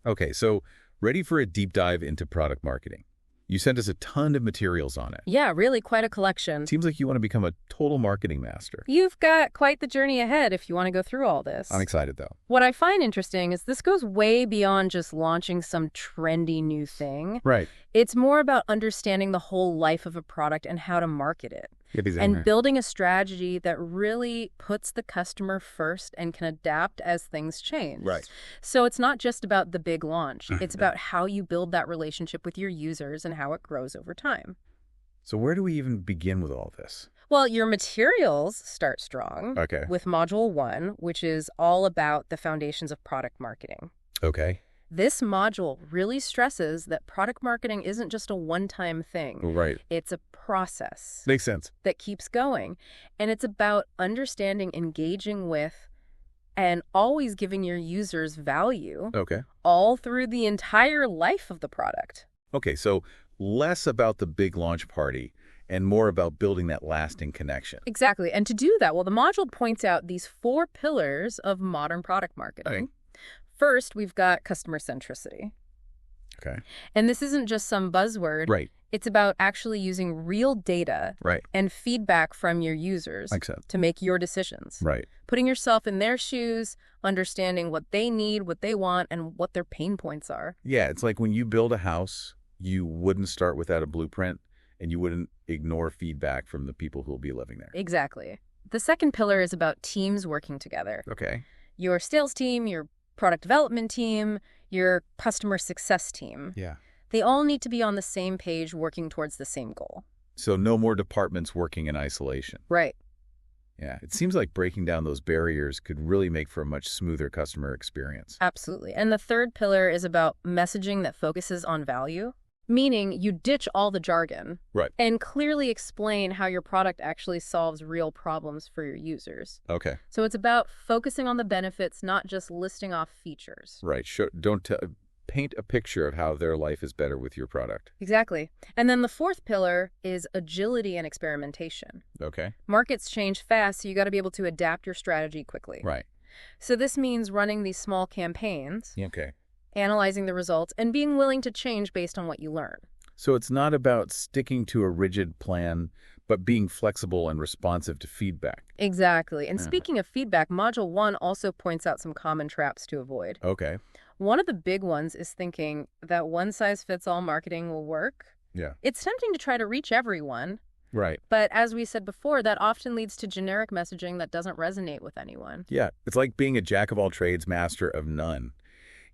Okay, so ready for a deep dive into product marketing. You sent us a ton of materials on it. Yeah, really quite a collection. Seems like you want to become a total marketing master. You've got quite the journey ahead if you want to go through all this. I'm excited, though. What I find interesting is this goes way beyond just launching some trendy new thing. Right. It's more about understanding the whole life of a product and how to market it. And building a strategy that really puts the customer first and can adapt as things change. Right. So it's not just about the big launch. It's about how you build that relationship with your users and how it grows over time. So where do we even begin with all this? Well, your materials start strong Okay. with Module 1, which is all about the foundations of product marketing. Okay. This module really stresses that product marketing isn't just a one-time thing. Right. It's a process. Makes sense. That keeps going. And it's about understanding, engaging with, and always giving your users value. Okay. All through the entire life of the product. Okay, so less about the big launch party and more about building that lasting connection. Exactly. And to do that, well, the module points out these 4 pillars of modern product marketing. Okay. First, we've got customer centricity. Okay. And this isn't just some buzzword. Right. It's about actually using real data and feedback from your users to make your decisions. Right. Putting yourself in their shoes, understanding what they need, what they want, and what their pain points are. Yeah, it's like when you build a house, you wouldn't start without a blueprint, and you wouldn't ignore feedback from the people who will be living there. Exactly. The second pillar is about teams working together. Okay. Your sales team, your product development team, your customer success team. Yeah. They all need to be on the same page working towards the same goal. So no more departments working in isolation. Right. Yeah. It seems like breaking down those barriers could really make for a much smoother customer experience. Absolutely. And the third pillar is about messaging that focuses on value, meaning you ditch all the jargon and clearly explain how your product actually solves real problems for your users. Okay. So it's about focusing on the benefits, not just listing off features. Right. Sure. Paint a picture of how their life is better with your product. Exactly. And then the fourth pillar is agility and experimentation. Okay. Markets change fast, so you got to be able to adapt your strategy quickly. Right. So this means running these small campaigns, Okay. analyzing the results, and being willing to change based on what you learn. So it's not about sticking to a rigid plan, but being flexible and responsive to feedback. Exactly. And speaking of feedback, Module 1 also points out some common traps to avoid. Okay. One of the big ones is thinking that one-size-fits-all marketing will work. Yeah. It's tempting to try to reach everyone. Right. But as we said before, that often leads to generic messaging that doesn't resonate with anyone. Yeah. It's like being a jack of all trades, master of none.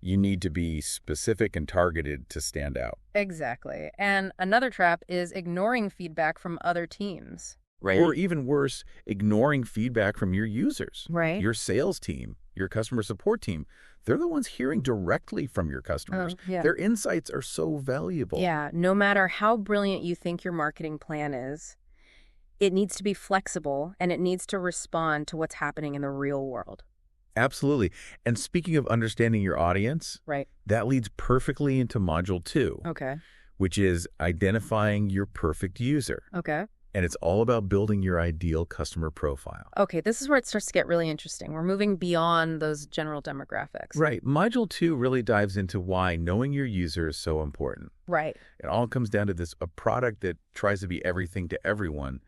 You need to be specific and targeted to stand out. Exactly. And another trap is ignoring feedback from other teams. Right. Or even worse, ignoring feedback from your users. Right. Your sales team, your customer support team. They're the ones hearing directly from your customers. Their insights are so valuable. Yeah. No matter how brilliant you think your marketing plan is, it needs to be flexible and it needs to respond to what's happening in the real world. Absolutely. And speaking of understanding your audience, that leads perfectly into Module 2, which is identifying your perfect user. And it's all about building your ideal customer profile. Okay, this is where it starts to get really interesting. We're moving beyond those general demographics. Right. Module 2 really dives into why knowing your user is so important. Right. It all comes down to a product that tries to be everything to everyone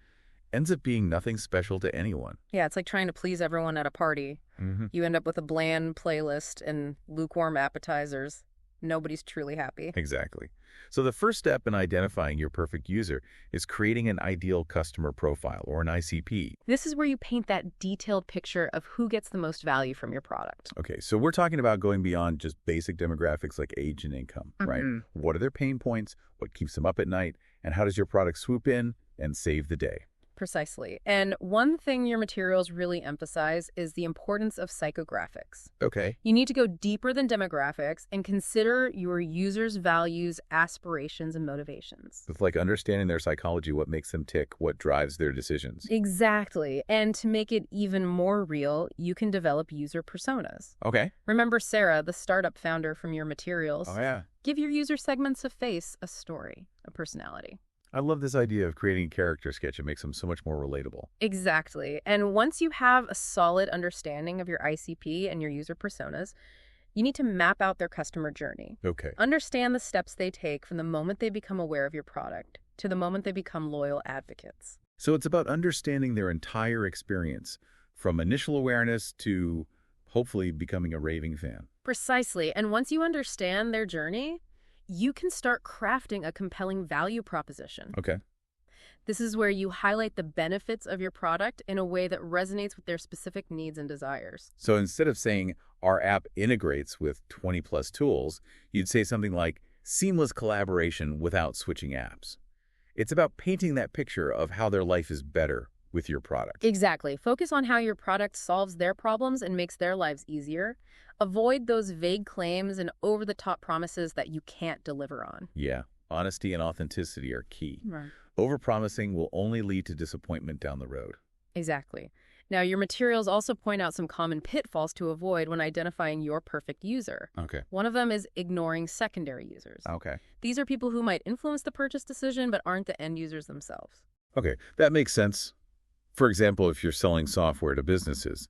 ends up being nothing special to anyone. Yeah, it's like trying to please everyone at a party. You end up with a bland playlist and lukewarm appetizers. Nobody's truly happy. Exactly. So the first step in identifying your perfect user is creating an ideal customer profile, or an ICP. This is where you paint that detailed picture of who gets the most value from your product. Okay, so we're talking about going beyond just basic demographics like age and income, right? What are their pain points? What keeps them up at night? And how does your product swoop in and save the day? Precisely. And one thing your materials really emphasize is the importance of psychographics. Okay. You need to go deeper than demographics and consider your users' values, aspirations, and motivations. It's like understanding their psychology, what makes them tick, what drives their decisions. Exactly. And to make it even more real, you can develop user personas. Okay. Remember Sarah, the startup founder from your materials? Oh, yeah. Give your user segments a face, a story, a personality. I love this idea of creating a character sketch. It makes them so much more relatable. Exactly. And once you have a solid understanding of your ICP and your user personas, You need to map out their customer journey. Okay. Understand the steps they take from the moment they become aware of your product to the moment they become loyal advocates. So it's about understanding their entire experience, from initial awareness to hopefully becoming a raving fan. Precisely. And once you understand their journey, you can start crafting a compelling value proposition. Okay. This is where you highlight the benefits of your product in a way that resonates with their specific needs and desires. So instead of saying our app integrates with 20+ tools, you'd say something like seamless collaboration without switching apps. It's about painting that picture of how their life is better with your product. Exactly. Focus on how your product solves their problems and makes their lives easier. Avoid those vague claims and over-the-top promises that you can't deliver on. Yeah. Honesty and authenticity are key. Right. Overpromising will only lead to disappointment down the road. Exactly. Now, your materials also point out some common pitfalls to avoid when identifying your perfect user. Okay. One of them is ignoring secondary users. Okay. These are people who might influence the purchase decision but aren't the end users themselves. Okay, that makes sense. For example, if you're selling software to businesses,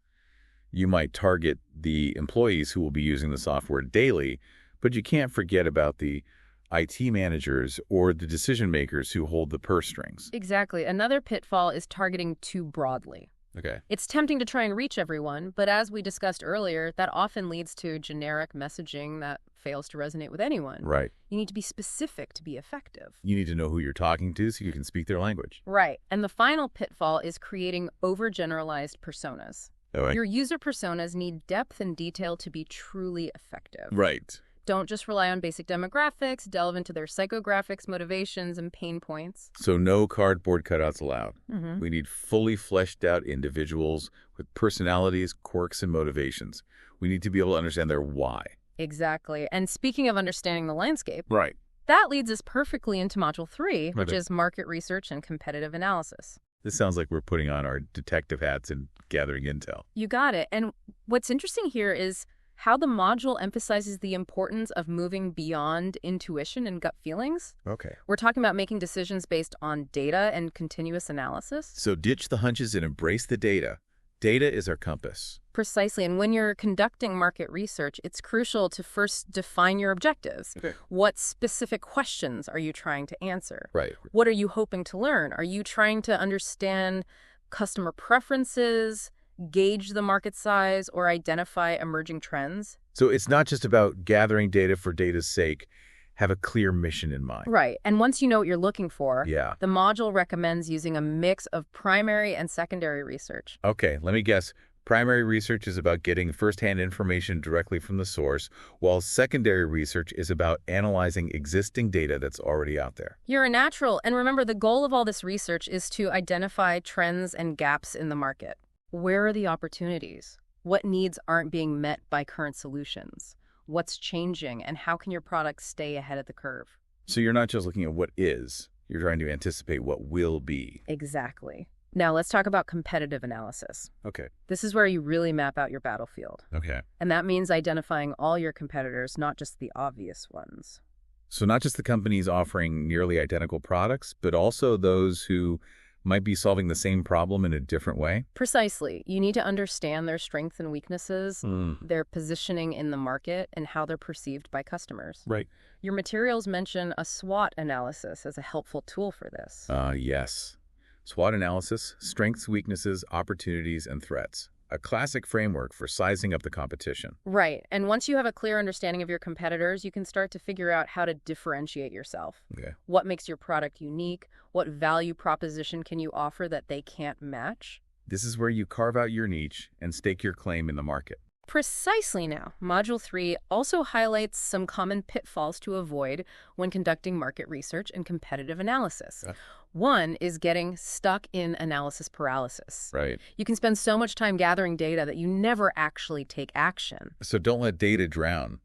you might target the employees who will be using the software daily, but you can't forget about the IT managers or the decision makers who hold the purse strings. Exactly. Another pitfall is targeting too broadly. Okay. It's tempting to try and reach everyone, but as we discussed earlier, that often leads to generic messaging that fails to resonate with anyone. Right. You need to be specific to be effective. You need to know who you're talking to so you can speak their language. Right. And the final pitfall is creating overgeneralized personas. Okay. Your user personas need depth and detail to be truly effective. Right. Don't just rely on basic demographics, delve into their psychographics, motivations, and pain points. So no cardboard cutouts allowed. Mm-hmm. We need fully fleshed out individuals with personalities, quirks, and motivations. We need to be able to understand their why. Exactly. And speaking of understanding the landscape, Right. that leads us perfectly into Module 3, which Right. is market research and competitive analysis. This sounds like we're putting on our detective hats and gathering intel. You got it. And what's interesting here is how the module emphasizes the importance of moving beyond intuition and gut feelings. Okay. We're talking about making decisions based on data and continuous analysis. So ditch the hunches and embrace the data. Data is our compass. Precisely. And when you're conducting market research, it's crucial to first define your objectives. Okay. What specific questions are you trying to answer? Right. What are you hoping to learn? Are you trying to understand customer preferences, gauge the market size, or identify emerging trends? So it's not just about gathering data for data's sake. Have a clear mission in mind. Right. And once you know what you're looking for, Yeah. the module recommends using a mix of primary and secondary research. Okay, let me guess. Primary research is about getting firsthand information directly from the source, while secondary research is about analyzing existing data that's already out there. You're a natural. And remember, the goal of all this research is to identify trends and gaps in the market. Where are the opportunities? What needs aren't being met by current solutions? What's changing, and how can your product stay ahead of the curve? So you're not just looking at what is, you're trying to anticipate what will be. Exactly. Now let's talk about competitive analysis. Okay. This is where you really map out your battlefield. Okay. And that means identifying all your competitors, not just the obvious ones. So not just the companies offering nearly identical products, but also those who might be solving the same problem in a different way? Precisely. You need to understand their strengths and weaknesses, their positioning in the market, and how they're perceived by customers. Right. Your materials mention a SWOT analysis as a helpful tool for this. Yes. SWOT analysis, strengths, weaknesses, opportunities, and threats. A classic framework for sizing up the competition. Right. And once you have a clear understanding of your competitors, you can start to figure out how to differentiate yourself. Okay. What makes your product unique? What value proposition can you offer that they can't match? This is where you carve out your niche and stake your claim in the market. Precisely now. Module 3 also highlights some common pitfalls to avoid when conducting market research and competitive analysis. One is getting stuck in analysis paralysis. Right. You can spend so much time gathering data that you never actually take action. So don't let data drown.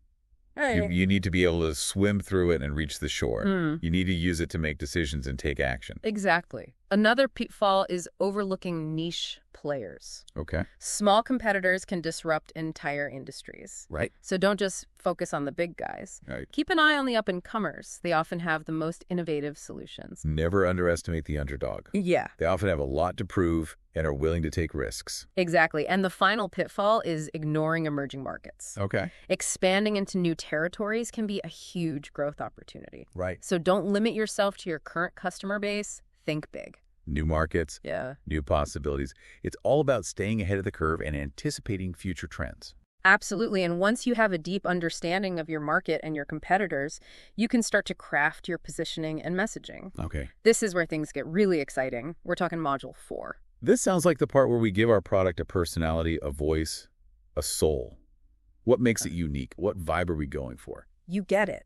You need to be able to swim through it and reach the shore. You need to use it to make decisions and take action. Exactly. Another pitfall is overlooking niche players. Okay. Small competitors can disrupt entire industries. Right. So don't just focus on the big guys. Right. Keep an eye on the up-and-comers. They often have the most innovative solutions. Never underestimate the underdog. Yeah. They often have a lot to prove and are willing to take risks. Exactly. And the final pitfall is ignoring emerging markets. Okay. Expanding into new territories can be a huge growth opportunity. Right. So don't limit yourself to your current customer base. Think big. New markets, new possibilities. It's all about staying ahead of the curve and anticipating future trends. Absolutely. And once you have a deep understanding of your market and your competitors, you can start to craft your positioning and messaging. Okay. This is where things get really exciting. We're talking Module 4. This sounds like the part where we give our product a personality, a voice, a soul. What makes it unique? What vibe are we going for? You get it.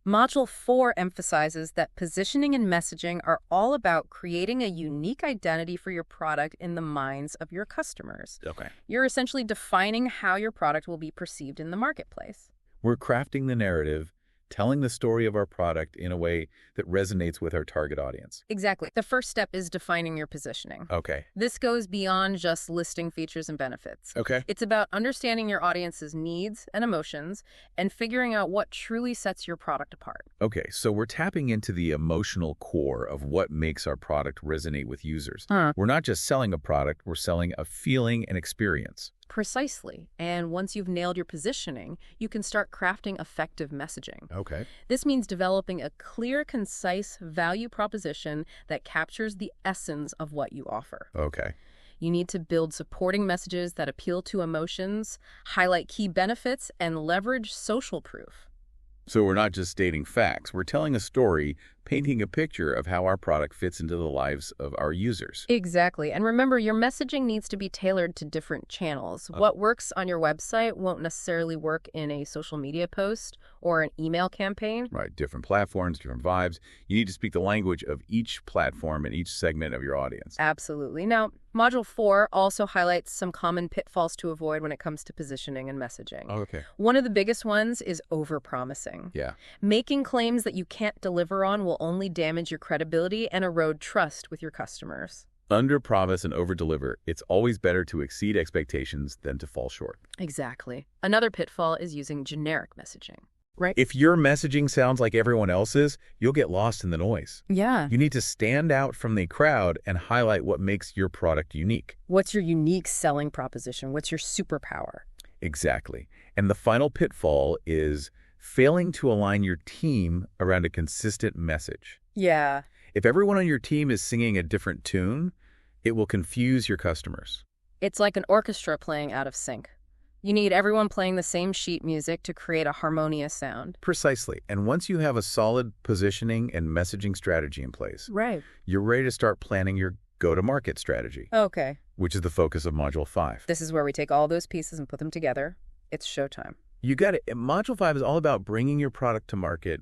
Module 4 emphasizes that positioning and messaging are all about creating a unique identity for your product in the minds of your customers. Okay. You're essentially defining how your product will be perceived in the marketplace. We're crafting the narrative, telling the story of our product in a way that resonates with our target audience. Exactly. The first step is defining your positioning. Okay. This goes beyond just listing features and benefits. Okay. It's about understanding your audience's needs and emotions and figuring out what truly sets your product apart. Okay, so we're tapping into the emotional core of what makes our product resonate with users. We're not just selling a product, we're selling a feeling and experience. Precisely. And once you've nailed your positioning, you can start crafting effective messaging. Okay. This means developing a clear, concise value proposition that captures the essence of what you offer. Okay. You need to build supporting messages that appeal to emotions, highlight key benefits, and leverage social proof. So we're not just stating facts, we're telling a story, painting a picture of how our product fits into the lives of our users. Exactly. And remember, your messaging needs to be tailored to different channels. What works on your website won't necessarily work in a social media post or an email campaign. Right. Different platforms, different vibes. You need to speak the language of each platform and each segment of your audience. Absolutely. Now, Module 4 also highlights some common pitfalls to avoid when it comes to positioning and messaging. Okay. One of the biggest ones is overpromising. Yeah. Making claims that you can't deliver on will only damage your credibility and erode trust with your customers. Under-promise and over-deliver. It's always better to exceed expectations than to fall short. Exactly. Another pitfall is using generic messaging. Right. If your messaging sounds like everyone else's, you'll get lost in the noise. Yeah. You need to stand out from the crowd and highlight what makes your product unique. What's your unique selling proposition? What's your superpower? Exactly. And the final pitfall is failing to align your team around a consistent message. Yeah. If everyone on your team is singing a different tune, it will confuse your customers. It's like an orchestra playing out of sync. You need everyone playing the same sheet music to create a harmonious sound. Precisely. And once you have a solid positioning and messaging strategy in place, right, you're ready to start planning your go-to-market strategy. Okay. Which is the focus of Module 5. This is where we take all those pieces and put them together. It's showtime. You got it. Module 5 is all about bringing your product to market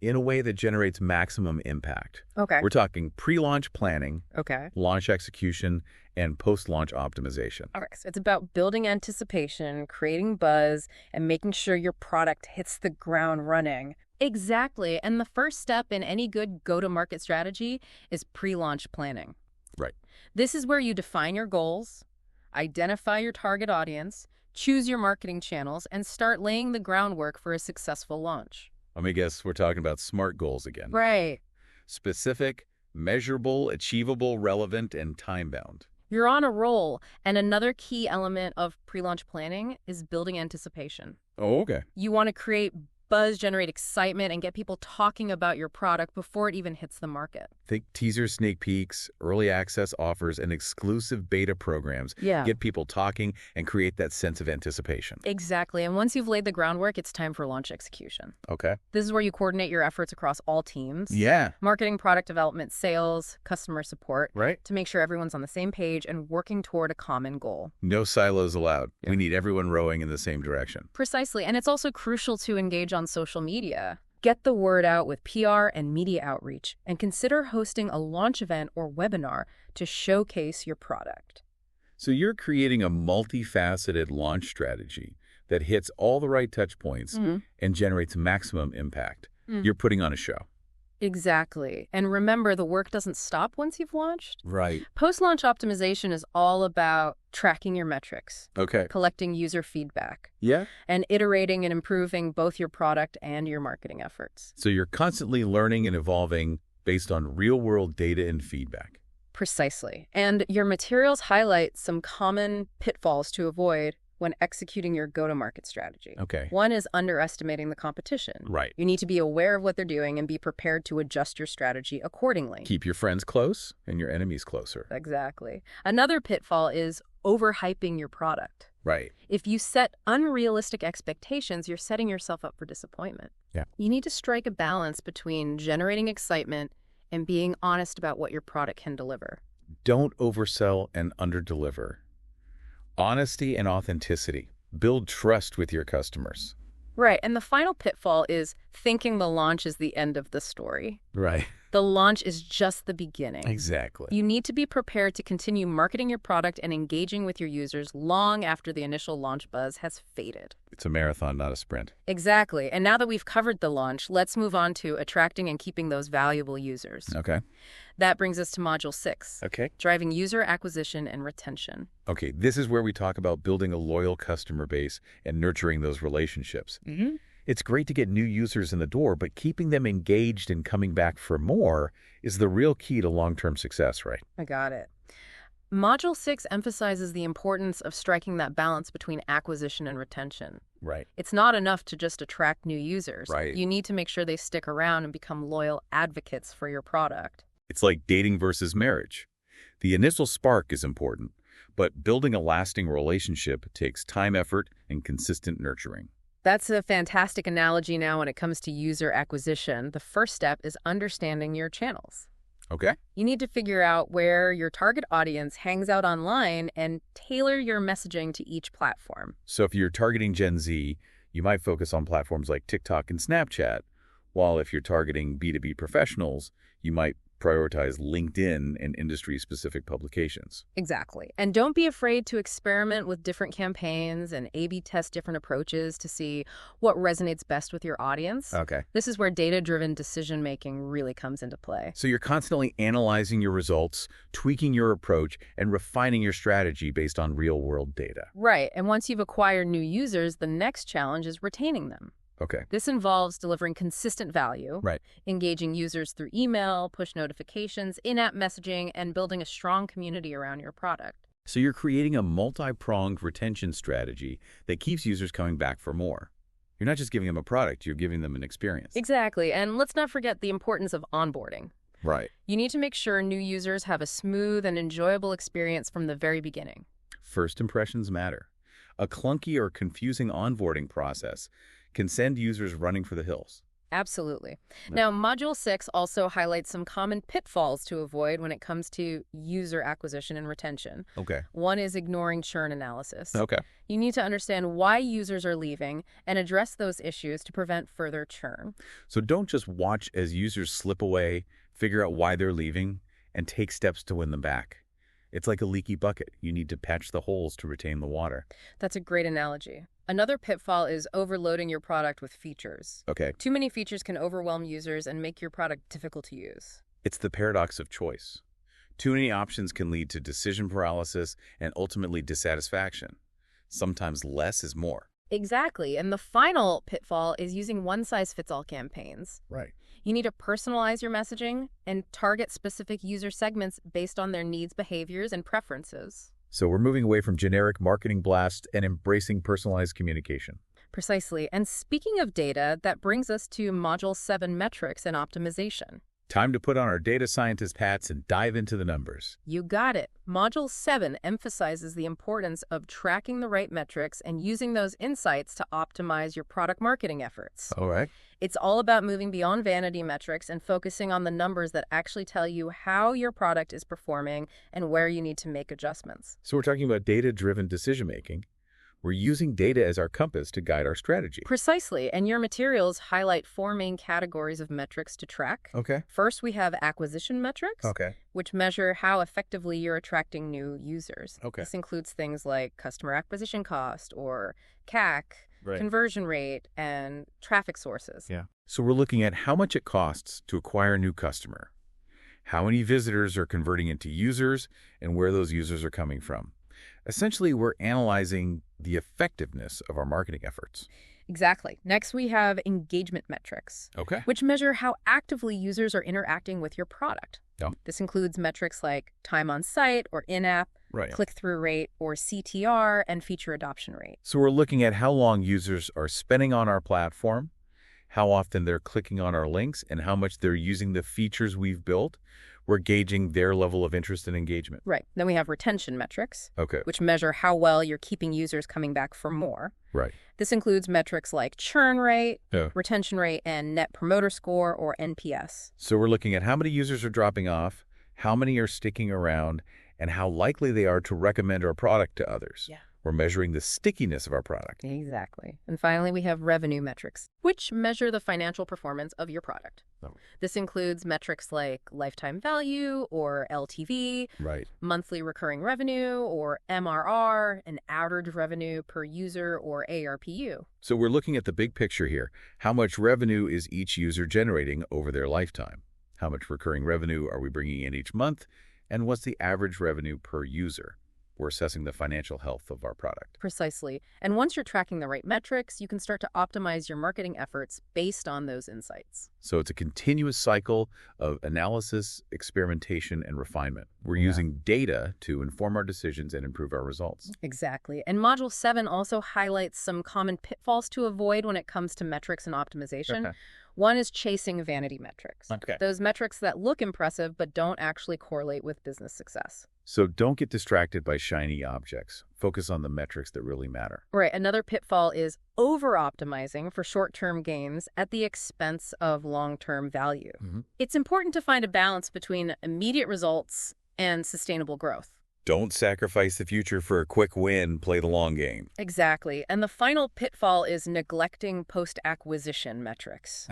in a way that generates maximum impact. Okay. We're talking pre-launch planning, okay, launch execution, and post-launch optimization. Okay, so it's about building anticipation, creating buzz, and making sure your product hits the ground running. Exactly. And the first step in any good go-to-market strategy is pre-launch planning. Right. This is where you define your goals, identify your target audience, choose your marketing channels, and start laying the groundwork for a successful launch. Let me guess, we're talking about SMART goals again. Right. Specific, measurable, achievable, relevant, and time-bound. You're on a roll. And another key element of pre-launch planning is building anticipation. Oh, okay. You want to create buzz, generate excitement, and get people talking about your product before it even hits the market. Think teasers, sneak peeks, early access offers, and exclusive beta programs. Yeah. Get people talking and create that sense of anticipation. Exactly. And once you've laid the groundwork, it's time for launch execution. Okay. This is where you coordinate your efforts across all teams. Yeah. Marketing, product development, sales, customer support. Right. To make sure everyone's on the same page and working toward a common goal. No silos allowed. Yeah. We need everyone rowing in the same direction. Precisely. And it's also crucial to engage on social media. Get the word out with PR and media outreach, and consider hosting a launch event or webinar to showcase your product. So you're creating a multifaceted launch strategy that hits all the right touch points and generates maximum impact. You're putting on a show. Exactly. And remember, the work doesn't stop once you've launched. Right. Post-launch optimization is all about tracking your metrics. Okay. Collecting user feedback. Yeah. And iterating and improving both your product and your marketing efforts. So you're constantly learning and evolving based on real-world data and feedback. Precisely. And your materials highlight some common pitfalls to avoid when executing your go-to-market strategy. Okay. One is underestimating the competition. Right. You need to be aware of what they're doing and be prepared to adjust your strategy accordingly. Keep your friends close and your enemies closer. Exactly. Another pitfall is overhyping your product. Right. If you set unrealistic expectations, you're setting yourself up for disappointment. Yeah. You need to strike a balance between generating excitement and being honest about what your product can deliver. Don't oversell and underdeliver. Honesty and authenticity. Build trust with your customers. Right. And the final pitfall is thinking the launch is the end of the story. Right. The launch is just the beginning. Exactly. You need to be prepared to continue marketing your product and engaging with your users long after the initial launch buzz has faded. It's a marathon, not a sprint. Exactly. And now that we've covered the launch, let's move on to attracting and keeping those valuable users. Okay. That brings us to Module 6. Okay. Driving user acquisition and retention. Okay, this is where we talk about building a loyal customer base and nurturing those relationships. Mm-hmm. It's great to get new users in the door, but keeping them engaged and coming back for more is the real key to long-term success, right? I got it. Module 6 emphasizes the importance of striking that balance between acquisition and retention. Right. It's not enough to just attract new users. Right. You need to make sure they stick around and become loyal advocates for your product. It's like dating versus marriage. The initial spark is important, but building a lasting relationship takes time, effort, and consistent nurturing. That's a fantastic analogy now when it comes to user acquisition. The first step is understanding your channels. Okay. You need to figure out where your target audience hangs out online and tailor your messaging to each platform. So if you're targeting Gen Z, you might focus on platforms like TikTok and Snapchat, while if you're targeting B2B professionals, you might prioritize LinkedIn and industry-specific publications. Exactly. And don't be afraid to experiment with different campaigns and A/B test different approaches to see what resonates best with your audience. Okay. This is where data-driven decision-making really comes into play. So you're constantly analyzing your results, tweaking your approach, and refining your strategy based on real-world data. Right. And once you've acquired new users, the next challenge is retaining them. Okay. This involves delivering consistent value, Right. engaging users through email, push notifications, in-app messaging, and building a strong community around your product. So you're creating a multi-pronged retention strategy that keeps users coming back for more. You're not just giving them a product, you're giving them an experience. Exactly. And let's not forget the importance of onboarding. Right. You need to make sure new users have a smooth and enjoyable experience from the very beginning. First impressions matter. A clunky or confusing onboarding process can send users running for the hills. Absolutely. Now, Module 6 also highlights some common pitfalls to avoid when it comes to user acquisition and retention. Okay. One is ignoring churn analysis. Okay. You need to understand why users are leaving and address those issues to prevent further churn. So don't just watch as users slip away, figure out why they're leaving, and take steps to win them back. It's like a leaky bucket. You need to patch the holes to retain the water. That's a great analogy. Another pitfall is overloading your product with features. Okay. Too many features can overwhelm users and make your product difficult to use. It's the paradox of choice. Too many options can lead to decision paralysis and ultimately dissatisfaction. Sometimes less is more. Exactly. And the final pitfall is using one-size-fits-all campaigns. Right. You need to personalize your messaging and target specific user segments based on their needs, behaviors, and preferences. So we're moving away from generic marketing blasts and embracing personalized communication. Precisely. And speaking of data, that brings us to Module 7, metrics and optimization. Time to put on our data scientist hats and dive into the numbers. You got it. Module 7 emphasizes the importance of tracking the right metrics and using those insights to optimize your product marketing efforts. All right. It's all about moving beyond vanity metrics and focusing on the numbers that actually tell you how your product is performing and where you need to make adjustments. So we're talking about data-driven decision-making. We're using data as our compass to guide our strategy. Precisely. And your materials highlight 4 main categories of metrics to track. Okay. First, we have acquisition metrics, Okay. which measure how effectively you're attracting new users. Okay. This includes things like customer acquisition cost or CAC, conversion rate, and traffic sources. Yeah. So we're looking at how much it costs to acquire a new customer, how many visitors are converting into users, and where those users are coming from. Essentially, we're analyzing the effectiveness of our marketing efforts. Exactly. Next, we have engagement metrics, which measure how actively users are interacting with your product. Yeah. This includes metrics like time on site or in-app, click-through rate or CTR, and feature adoption rate. So we're looking at how long users are spending on our platform, how often they're clicking on our links, and how much they're using the features we've built. We're gauging their level of interest and engagement. Right. Then we have retention metrics, which measure how well you're keeping users coming back for more. Right. This includes metrics like churn rate, retention rate, and net promoter score, or NPS. So we're looking at how many users are dropping off, how many are sticking around, and how likely they are to recommend our product to others. Yeah. We're measuring the stickiness of our product. Exactly. And finally, we have revenue metrics, which measure the financial performance of your product. This includes metrics like lifetime value, or LTV, monthly recurring revenue, or MRR, and average revenue per user, or ARPU. So we're looking at the big picture here. How much revenue is each user generating over their lifetime? How much recurring revenue are we bringing in each month? And what's the average revenue per user? We're assessing the financial health of our product. Precisely. And once you're tracking the right metrics, you can start to optimize your marketing efforts based on those insights. So it's a continuous cycle of analysis, experimentation, and refinement. We're using data to inform our decisions and improve our results. Exactly. And Module 7 also highlights some common pitfalls to avoid when it comes to metrics and optimization. One is chasing vanity metrics. Those metrics that look impressive but don't actually correlate with business success. So don't get distracted by shiny objects. Focus on the metrics that really matter. Right. Another pitfall is over-optimizing for short-term gains at the expense of long-term value. It's important to find a balance between immediate results and sustainable growth. Don't sacrifice the future for a quick win. Play the long game. Exactly. And the final pitfall is neglecting post-acquisition metrics.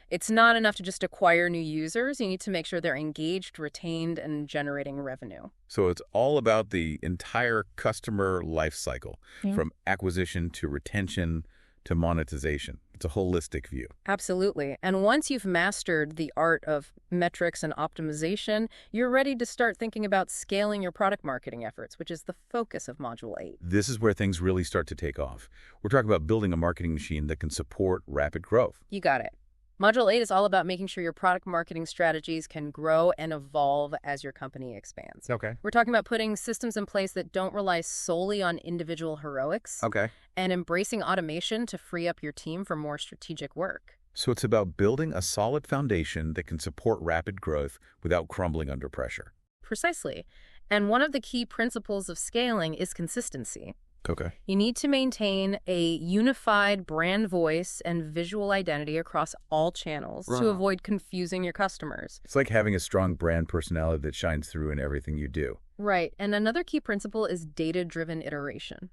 It's not enough to just acquire new users. You need to make sure they're engaged, retained, and generating revenue. So it's all about the entire customer life cycle, from acquisition to retention to monetization. It's a holistic view. Absolutely. And once you've mastered the art of metrics and optimization, you're ready to start thinking about scaling your product marketing efforts, which is the focus of Module 8. This is where things really start to take off. We're talking about building a marketing machine that can support rapid growth. You got it. Module 8 is all about making sure your product marketing strategies can grow and evolve as your company expands. We're talking about putting systems in place that don't rely solely on individual heroics. And embracing automation to free up your team for more strategic work. So it's about building a solid foundation that can support rapid growth without crumbling under pressure. Precisely. And one of the key principles of scaling is consistency. You need to maintain a unified brand voice and visual identity across all channels to avoid confusing your customers. It's like having a strong brand personality that shines through in everything you do. Right. And another key principle is data-driven iteration.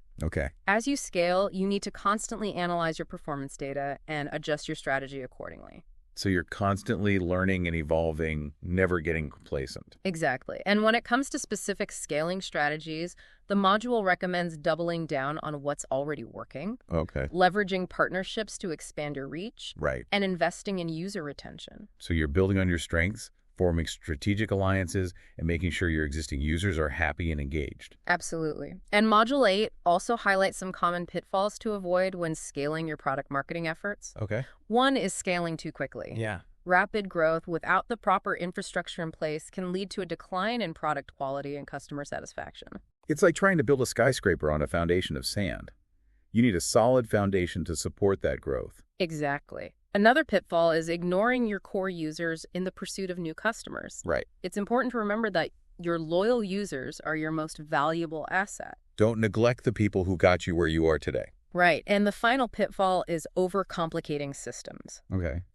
As you scale, you need to constantly analyze your performance data and adjust your strategy accordingly. So you're constantly learning and evolving, never getting complacent. Exactly. And when it comes to specific scaling strategies, the module recommends doubling down on what's already working, leveraging partnerships to expand your reach, and investing in user retention. So you're building on your strengths, forming strategic alliances, and making sure your existing users are happy and engaged. Absolutely. And Module 8 also highlights some common pitfalls to avoid when scaling your product marketing efforts. One is scaling too quickly. Rapid growth without the proper infrastructure in place can lead to a decline in product quality and customer satisfaction. It's like trying to build a skyscraper on a foundation of sand. You need a solid foundation to support that growth. Exactly. Another pitfall is ignoring your core users in the pursuit of new customers. It's important to remember that your loyal users are your most valuable asset. Don't neglect the people who got you where you are today. And the final pitfall is overcomplicating systems.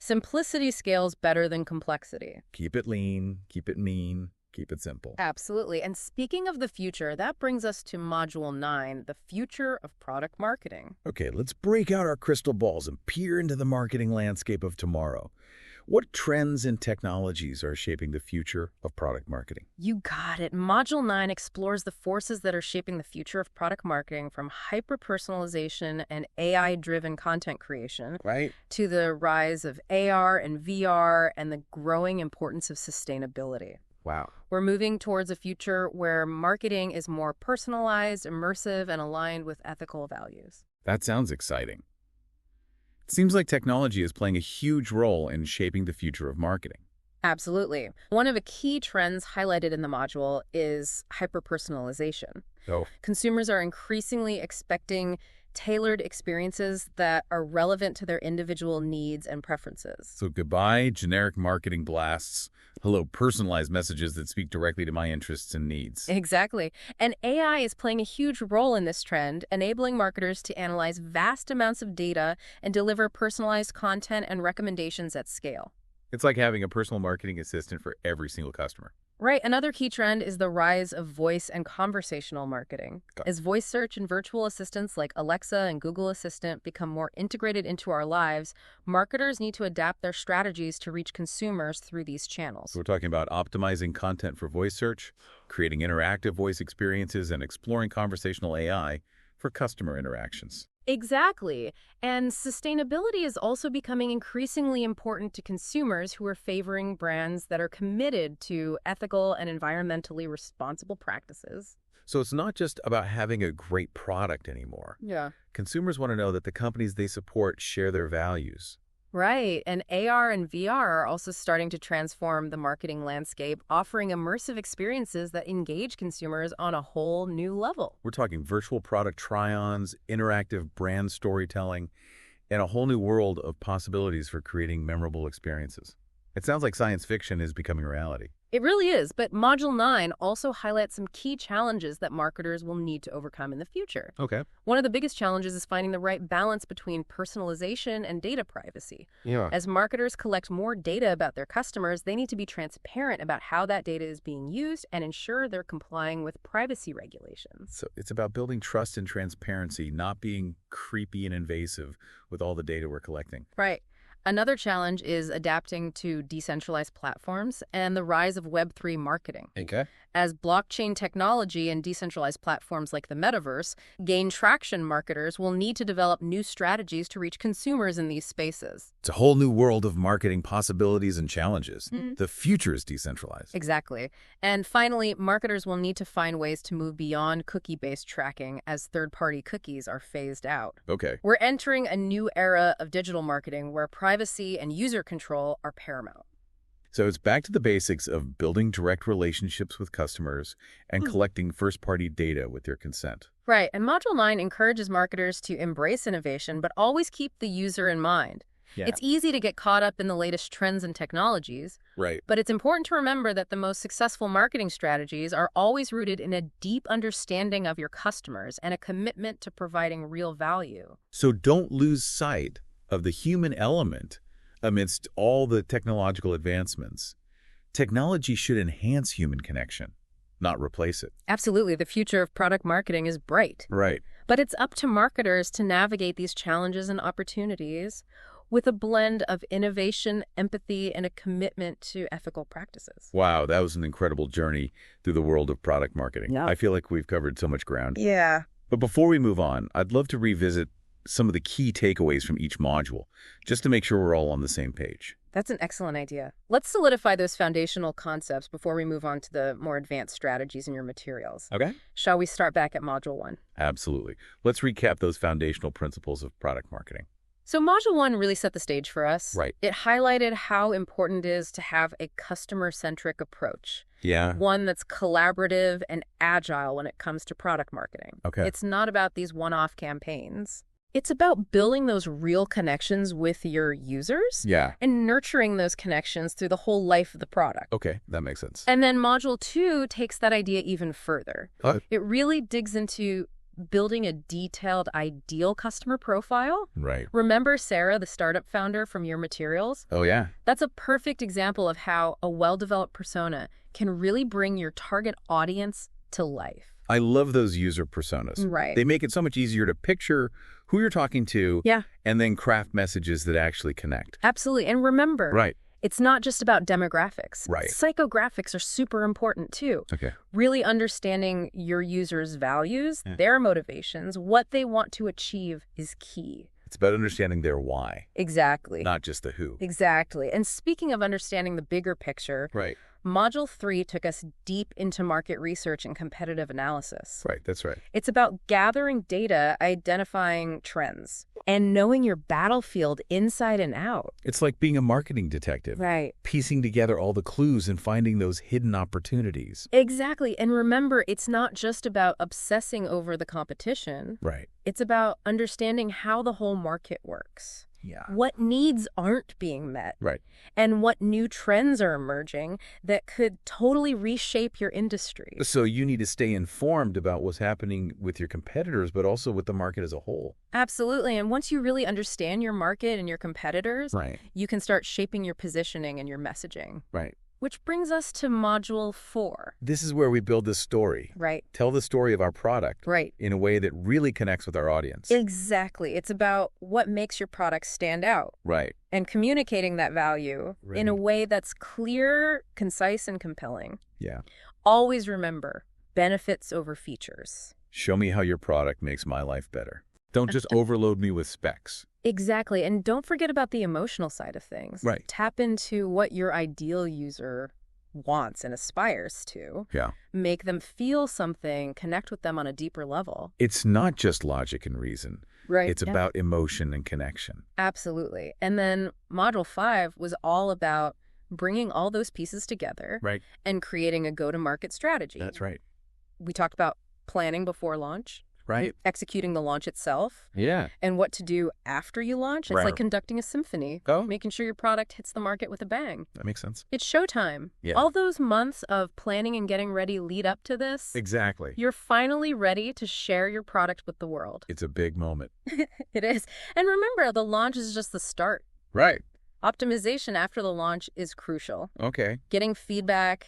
Simplicity scales better than complexity. Keep it lean, keep it mean, keep it simple. Absolutely. And speaking of the future, that brings us to Module 9, the future of product marketing. Let's break out our crystal balls and peer into the marketing landscape of tomorrow. What trends and technologies are shaping the future of product marketing? You got it. Module 9 explores the forces that are shaping the future of product marketing, from hyper-personalization and AI-driven content creation to the rise of AR and VR and the growing importance of sustainability. Wow. We're moving towards a future where marketing is more personalized, immersive, and aligned with ethical values. That sounds exciting. It seems like technology is playing a huge role in shaping the future of marketing. Absolutely. One of the key trends highlighted in the module is hyper-personalization. Consumers are increasingly expecting tailored experiences that are relevant to their individual needs and preferences. So goodbye generic marketing blasts. Hello, personalized messages that speak directly to my interests and needs. Exactly. And AI is playing a huge role in this trend, enabling marketers to analyze vast amounts of data and deliver personalized content and recommendations at scale. It's like having a personal marketing assistant for every single customer. Right. Another key trend is the rise of voice and conversational marketing. As voice search and virtual assistants like Alexa and Google Assistant become more integrated into our lives, marketers need to adapt their strategies to reach consumers through these channels. So we're talking about optimizing content for voice search, creating interactive voice experiences, and exploring conversational AI for customer interactions. Exactly. And sustainability is also becoming increasingly important to consumers who are favoring brands that are committed to ethical and environmentally responsible practices. So it's not just about having a great product anymore. Yeah. Consumers want to know that the companies they support share their values. Right. And AR and VR are also starting to transform the marketing landscape, offering immersive experiences that engage consumers on a whole new level. We're talking virtual product try-ons, interactive brand storytelling, and a whole new world of possibilities for creating memorable experiences. It sounds like science fiction is becoming reality. It really is, but Module 9 also highlights some key challenges that marketers will need to overcome in the future. Okay. One of the biggest challenges is finding the right balance between personalization and data privacy. Yeah. As marketers collect more data about their customers, they need to be transparent about how that data is being used and ensure they're complying with privacy regulations. So it's about building trust and transparency, not being creepy and invasive with all the data we're collecting. Right. Another challenge is adapting to decentralized platforms and the rise of Web3 marketing. Okay. As blockchain technology and decentralized platforms like the metaverse gain traction, marketers will need to develop new strategies to reach consumers in these spaces. It's a whole new world of marketing possibilities and challenges. The future is decentralized. Exactly. And finally, marketers will need to find ways to move beyond cookie-based tracking as third-party cookies are phased out. Okay. We're entering a new era of digital marketing where privacy and user control are paramount. So it's back to the basics of building direct relationships with customers and collecting first-party data with their consent. Right. And Module 9 encourages marketers to embrace innovation, but always keep the user in mind. Yeah. It's easy to get caught up in the latest trends and technologies. Right. But it's important to remember that the most successful marketing strategies are always rooted in a deep understanding of your customers and a commitment to providing real value. So don't lose sight of the human element amidst all the technological advancements. Technology should enhance human connection, not replace it. Absolutely. The future of product marketing is bright. Right. But it's up to marketers to navigate these challenges and opportunities with a blend of innovation, empathy, and a commitment to ethical practices. Wow, that was an incredible journey through the world of product marketing. Yeah. I feel like we've covered so much ground. Yeah. But before we move on, I'd love to revisit some of the key takeaways from each module, just to make sure we're all on the same page. That's an excellent idea. Let's solidify those foundational concepts before we move on to the more advanced strategies in your materials. Okay. Shall we start back at Module 1? Absolutely. Let's recap those foundational principles of product marketing. So Module 1 really set the stage for us. Right. It highlighted how important it is to have a customer-centric approach. Yeah. One that's collaborative and agile when it comes to product marketing. Okay. It's not about these one-off campaigns. It's about building those real connections with your users and nurturing those connections through the whole life of the product. Okay, that makes sense. And then Module 2 takes that idea even further. It really digs into building a detailed, ideal customer profile. Right. Remember Sarah, the startup founder from your materials? Oh, yeah. That's a perfect example of how a well-developed persona can really bring your target audience to life. I love those user personas. Right. They make it so much easier to picture who you're talking to and then craft messages that actually connect. Absolutely. And remember, right. It's not just about demographics. Right. Psychographics are super important too. Okay. Really understanding your users' values, their motivations, what they want to achieve is key. It's about understanding their why. Exactly. Not just the who. Exactly. And speaking of understanding the bigger picture, right. Module 3 took us deep into market research and competitive analysis. Right, that's right. It's about gathering data, identifying trends, and knowing your battlefield inside and out. It's like being a marketing detective. Right. Piecing together all the clues and finding those hidden opportunities. Exactly. And remember, it's not just about obsessing over the competition. Right. It's about understanding how the whole market works. Yeah. What needs aren't being met. Right. And what new trends are emerging that could totally reshape your industry. So you need to stay informed about what's happening with your competitors, but also with the market as a whole. Absolutely. And once you really understand your market and your competitors, right. you can start shaping your positioning and your messaging. Right. Which brings us to Module 4. This is where we build this story. Right. Tell the story of our product. Right. In a way that really connects with our audience. Exactly. It's about what makes your product stand out. Right. And communicating that value in a way that's clear, concise, and compelling. Yeah. Always remember, benefits over features. Show me how your product makes my life better. Don't just overload me with specs. Exactly. And don't forget about the emotional side of things. Right. Tap into what your ideal user wants and aspires to. Yeah. Make them feel something, connect with them on a deeper level. It's not just logic and reason. Right. It's about emotion and connection. Absolutely. And then Module 5 was all about bringing all those pieces together. Right. And creating a go-to-market strategy. That's right. We talked about planning before launch. Right. Executing the launch itself. Yeah. And what to do after you launch. It's like conducting a symphony. Oh. Making sure your product hits the market with a bang. That makes sense. It's showtime. Yeah. All those months of planning and getting ready lead up to this. Exactly. You're finally ready to share your product with the world. It's a big moment. It is. And remember, the launch is just the start. Right. Optimization after the launch is crucial. Okay. Getting feedback,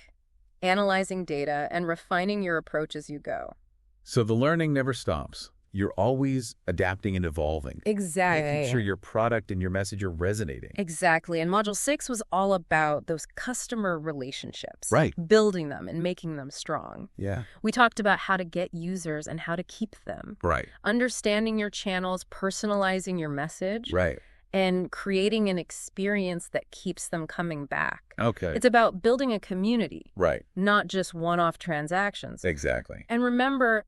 analyzing data, and refining your approach as you go. So the learning never stops. You're always adapting and evolving. Exactly. Making sure your product and your message are resonating. Exactly. And Module 6 was all about those customer relationships. Right. Building them and making them strong. Yeah. We talked about how to get users and how to keep them. Right. Understanding your channels, personalizing your message. Right. And creating an experience that keeps them coming back. Okay. It's about building a community. Right. Not just one-off transactions. Exactly. And remember,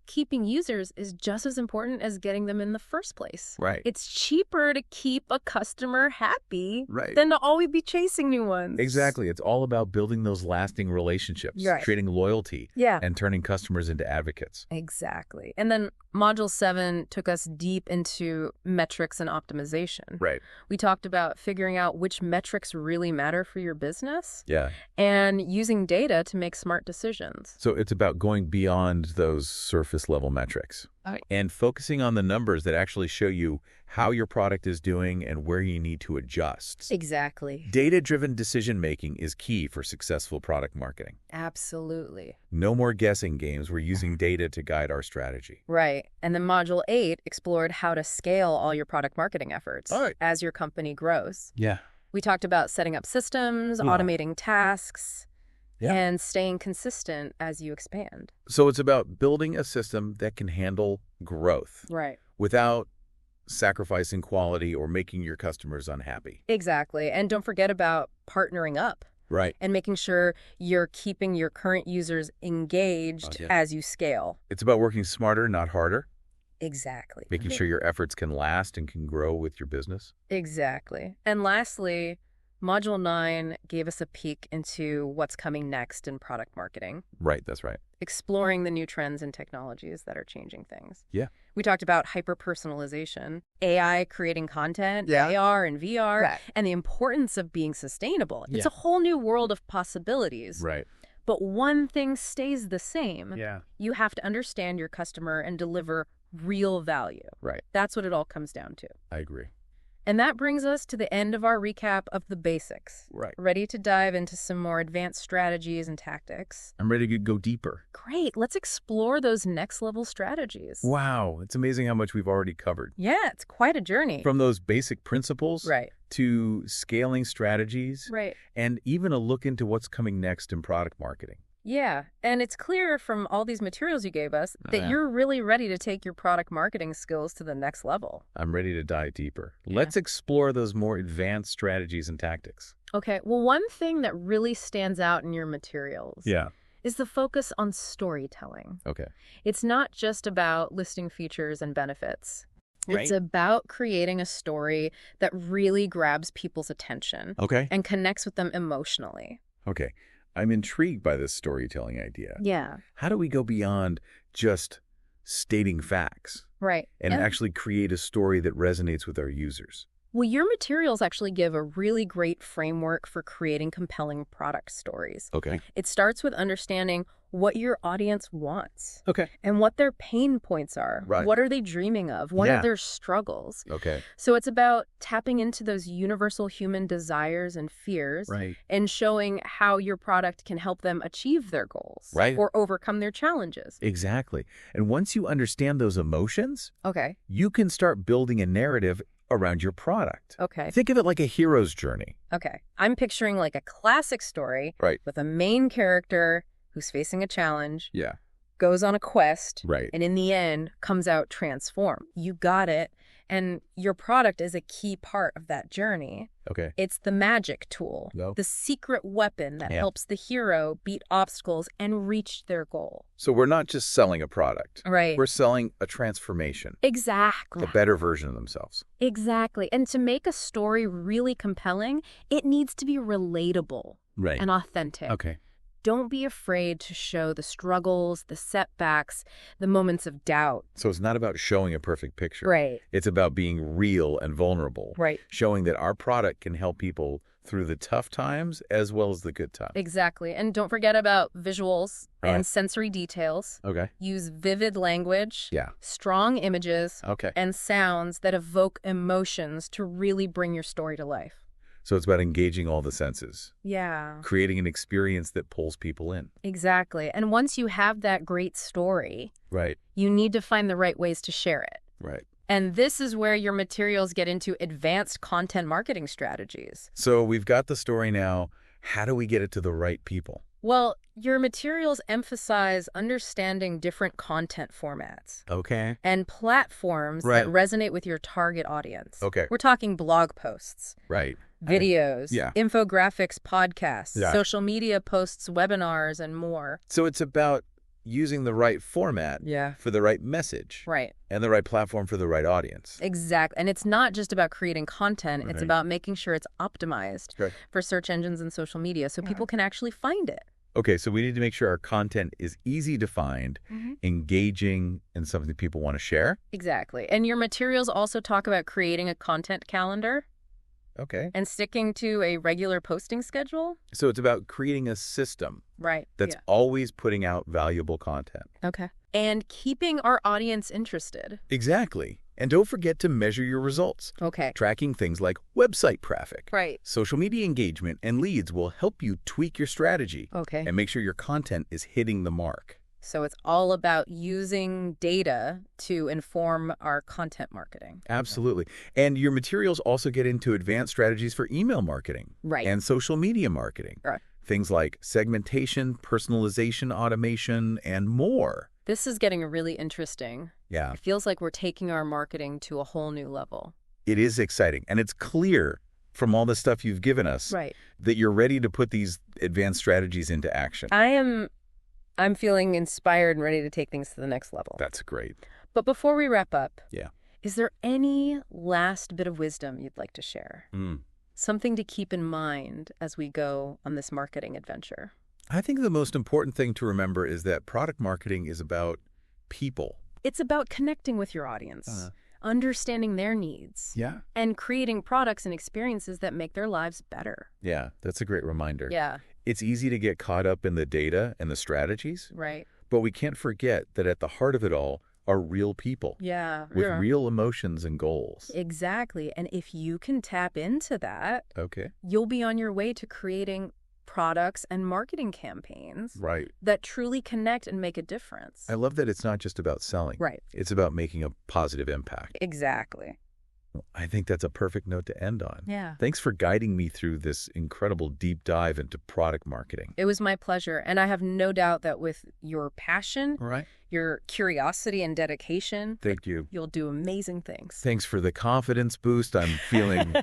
keeping users is just as important as getting them in the first place. Right. It's cheaper to keep a customer happy right. than to always be chasing new ones. Exactly. It's all about building those lasting relationships, right. creating loyalty, and turning customers into advocates. Exactly. And then Module 7 took us deep into metrics and optimization. Right. We talked about figuring out which metrics really matter for your business. Yeah. And using data to make smart decisions. So it's about going beyond those surface level metrics and focusing on the numbers that actually show you how your product is doing and where you need to adjust. Exactly. Data-driven decision-making is key for successful product marketing. Absolutely. No more guessing games. We're using data to guide our strategy. Right. And then Module 8 explored how to scale all your product marketing efforts as your company grows. Yeah. We talked about setting up systems, automating tasks, and staying consistent as you expand. So it's about building a system that can handle growth. Right. Without sacrificing quality or making your customers unhappy. Exactly. And don't forget about partnering up. Right. And making sure you're keeping your current users engaged as you scale. It's about working smarter, not harder. Exactly. Making sure your efforts can last and can grow with your business. Exactly. And lastly, Module 9 gave us a peek into what's coming next in product marketing. Right, that's right. Exploring the new trends and technologies that are changing things. Yeah. We talked about hyper-personalization, AI creating content, AR and VR, and the importance of being sustainable. It's a whole new world of possibilities. Right. But one thing stays the same. Yeah. You have to understand your customer and deliver real value. Right. That's what it all comes down to. I agree. And that brings us to the end of our recap of the basics. Right. Ready to dive into some more advanced strategies and tactics? I'm ready to go deeper. Great. Let's explore those next-level strategies. Wow. It's amazing how much we've already covered. Yeah, it's quite a journey. From those basic principles to scaling strategies and even a look into what's coming next in product marketing. Yeah, and it's clear from all these materials you gave us that you're really ready to take your product marketing skills to the next level. I'm ready to dive deeper. Let's explore those more advanced strategies and tactics. Okay, well, one thing that really stands out in your materials is the focus on storytelling. Okay. It's not just about listing features and benefits. It's about creating a story that really grabs people's attention and connects with them emotionally. Okay. I'm intrigued by this storytelling idea. Yeah. How do we go beyond just stating facts? And actually create a story that resonates with our users? Well, your materials actually give a really great framework for creating compelling product stories. Okay. It starts with understanding what your audience wants. And what their pain points are. What are they dreaming of? What are their struggles? So it's about tapping into those universal human desires and fears and showing how your product can help them achieve their goals or overcome their challenges. Exactly. And once you understand those emotions, you can start building a narrative around your product. Think of it like a hero's journey. I'm picturing like a classic story with a main character who's facing a challenge, goes on a quest, and in the end comes out transformed. You got it. And your product is a key part of that journey. It's the magic tool, the secret weapon that helps the hero beat obstacles and reach their goal. So we're not just selling a product. We're selling a transformation. Exactly. A better version of themselves. Exactly. And to make a story really compelling, it needs to be relatable and authentic. Don't be afraid to show the struggles, the setbacks, the moments of doubt. So it's not about showing a perfect picture. It's about being real and vulnerable. Showing that our product can help people through the tough times as well as the good times. Exactly. And don't forget about visuals and sensory details. Use vivid language, strong images, and sounds that evoke emotions to really bring your story to life. So it's about engaging all the senses. Yeah. Creating an experience that pulls people in. Exactly. And once you have that great story, you need to find the right ways to share it. And this is where your materials get into advanced content marketing strategies. So we've got the story now. How do we get it to the right people? Well, your materials emphasize understanding different content formats. And platforms that resonate with your target audience. We're talking blog posts. Videos, infographics, podcasts, social media posts, webinars, and more. So it's about using the right format for the right message. And the right platform for the right audience. Exactly. And it's not just about creating content. It's about making sure it's optimized for search engines and social media so people can actually find it. So we need to make sure our content is easy to find, engaging, and something people want to share. Exactly. And your materials also talk about creating a content calendar. And sticking to a regular posting schedule. So it's about creating a system that's always putting out valuable content. And keeping our audience interested. Exactly. And don't forget to measure your results. Tracking things like website traffic, social media engagement, and leads will help you tweak your strategy and make sure your content is hitting the mark. So it's all about using data to inform our content marketing. Absolutely. And your materials also get into advanced strategies for email marketing and social media marketing. Things like segmentation, personalization, automation, and more. This is getting really interesting. Yeah. It feels like we're taking our marketing to a whole new level. It is exciting. And it's clear from all the stuff you've given us that you're ready to put these advanced strategies into action. I'm feeling inspired and ready to take things to the next level. That's great. But before we wrap up, is there any last bit of wisdom you'd like to share? Something to keep in mind as we go on this marketing adventure? I think the most important thing to remember is that product marketing is about people. It's about connecting with your audience, understanding their needs, and creating products and experiences that make their lives better. Yeah, that's a great reminder. It's easy to get caught up in the data and the strategies. Right. But we can't forget that at the heart of it all, are real people. Yeah. With real emotions and goals. Exactly. And if you can tap into that, you'll be on your way to creating products and marketing campaigns that truly connect and make a difference. I love that it's not just about selling. It's about making a positive impact. Exactly. I think that's a perfect note to end on. Yeah. Thanks for guiding me through this incredible deep dive into product marketing. It was my pleasure. And I have no doubt that with your passion, your curiosity and dedication, thank you, you'll do amazing things. Thanks for the confidence boost. I'm feeling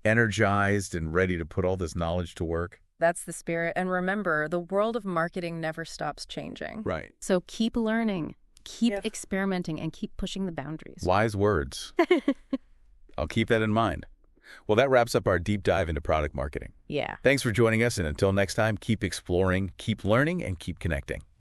energized and ready to put all this knowledge to work. That's the spirit. And remember, the world of marketing never stops changing. So keep learning, keep experimenting, and keep pushing the boundaries. Wise words. I'll keep that in mind. Well, that wraps up our deep dive into product marketing. Yeah. Thanks for joining us, and until next time, keep exploring, keep learning, and keep connecting.